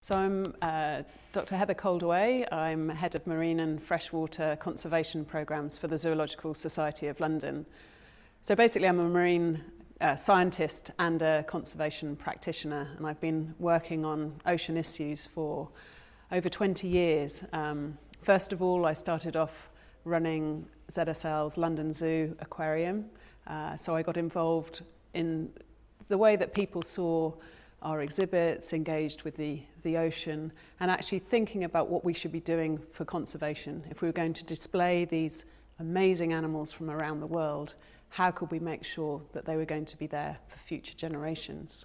So I'm Dr. Heather Koldewey. I'm Head of Marine and Freshwater Conservation Programmes for the Zoological Society of London. So basically I'm a marine scientist and a conservation practitioner, and I've been working on ocean issues for over 20 years. First of all, I started off running ZSL's London Zoo aquarium, so I got involved in the way that people saw our exhibits, engaged with the ocean, and actually thinking about what we should be doing for conservation. If we were going to display these amazing animals from around the world, how could we make sure that they were going to be there for future generations?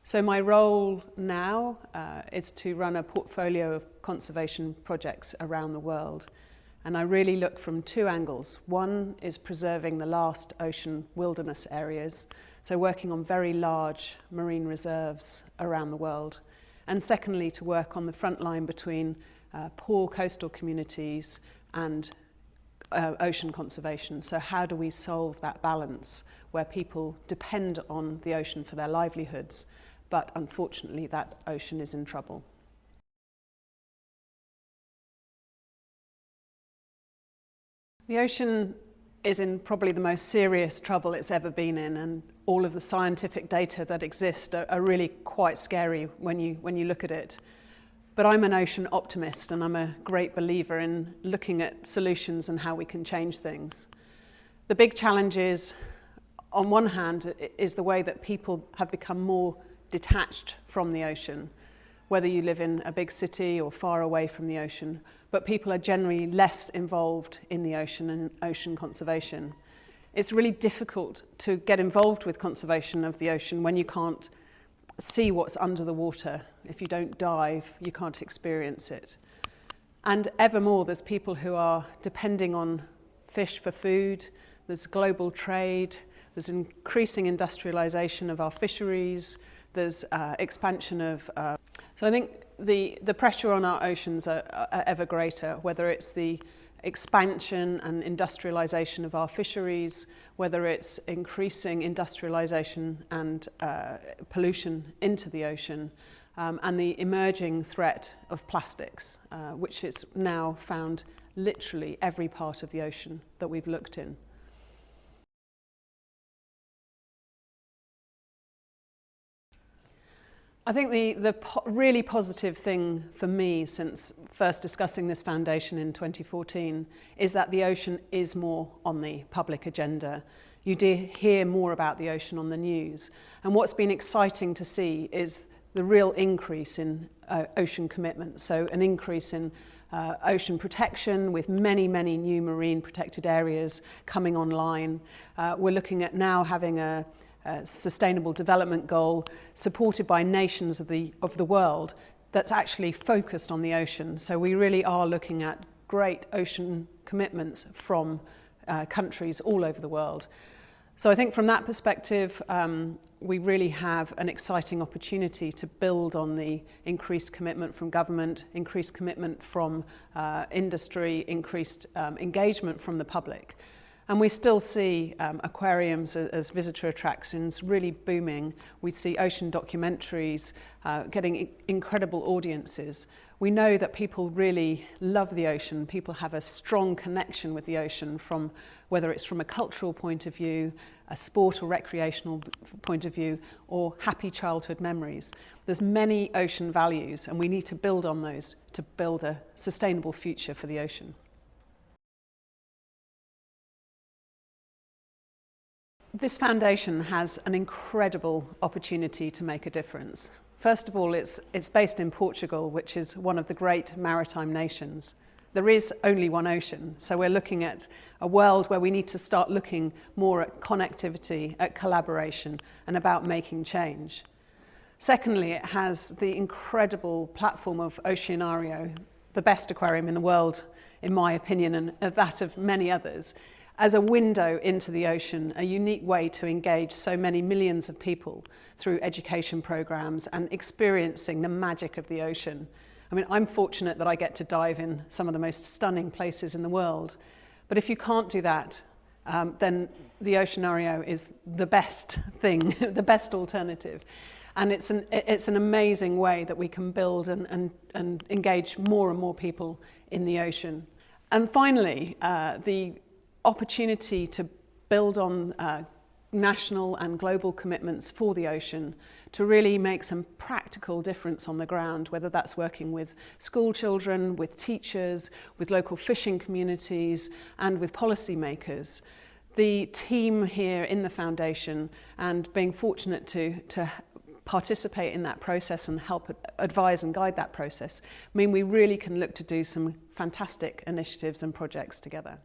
So my role now is to run a portfolio of conservation projects around the world. And I really look from two angles. One is preserving the last ocean wilderness areas, so working on very large marine reserves around the world. And secondly, to work on the front line between poor coastal communities and ocean conservation. So how do we solve that balance where people depend on the ocean for their livelihoods, but unfortunately that ocean is in trouble? The ocean is in probably the most serious trouble it's ever been in, and all of the scientific data that exist are really quite scary when you look at it. But I'm an ocean optimist, and I'm a great believer in looking at solutions and how we can change things. The big challenge is, on one hand, is the way that people have become more detached from the ocean, whether you live in a big city or far away from the ocean, but people are generally less involved in the ocean and ocean conservation. It's really difficult to get involved with conservation of the ocean when you can't see what's under the water. If you don't dive, you can't experience it. And ever more, there's people who are depending on fish for food, there's global trade, there's increasing industrialization of our fisheries, there's expansion of... So I think the pressure on our oceans are ever greater, whether it's the expansion and industrialization of our fisheries, whether it's increasing industrialization and pollution into the ocean, and the emerging threat of plastics, which is now found literally every part of the ocean that we've looked in. I think the really positive thing for me since first discussing this foundation in 2014 is that the ocean is more on the public agenda. You do hear more about the ocean on the news. And what's been exciting to see is the real increase in ocean commitment. So an increase in ocean protection with many, many new marine protected areas coming online. We're looking at now having a sustainable development goal supported by nations of the world that's actually focused on the ocean. So we really are looking at great ocean commitments from countries all over the world. So I think from that perspective, we really have an exciting opportunity to build on the increased commitment from government, increased commitment from industry, increased engagement from the public. And we still see aquariums as visitor attractions really booming. We see ocean documentaries getting incredible audiences. We know that people really love the ocean. People have a strong connection with the ocean, from whether it's from a cultural point of view, a sport or recreational point of view, or happy childhood memories. There's many ocean values, and we need to build on those to build a sustainable future for the ocean. This foundation has an incredible opportunity to make a difference. First of all, it's based in Portugal, which is one of the great maritime nations. There is only one ocean, so we're looking at a world where we need to start looking more at connectivity, at collaboration, and about making change. Secondly, it has the incredible platform of Oceano, the best aquarium in the world, in my opinion, and that of many others, as a window into the ocean, a unique way to engage so many millions of people through education programs and experiencing the magic of the ocean. I mean, I'm fortunate that I get to dive in some of the most stunning places in the world. But if you can't do that, then the Oceano is the best thing, the best alternative. And it's an amazing way that we can build and engage more and more people in the ocean. And finally, the opportunity to build on national and global commitments for the ocean to really make some practical difference on the ground, whether that's working with school children, with teachers, with local fishing communities, and with policymakers. The team here in the foundation, and being fortunate to participate in that process and help advise and guide that process, mean we really can look to do some fantastic initiatives and projects together.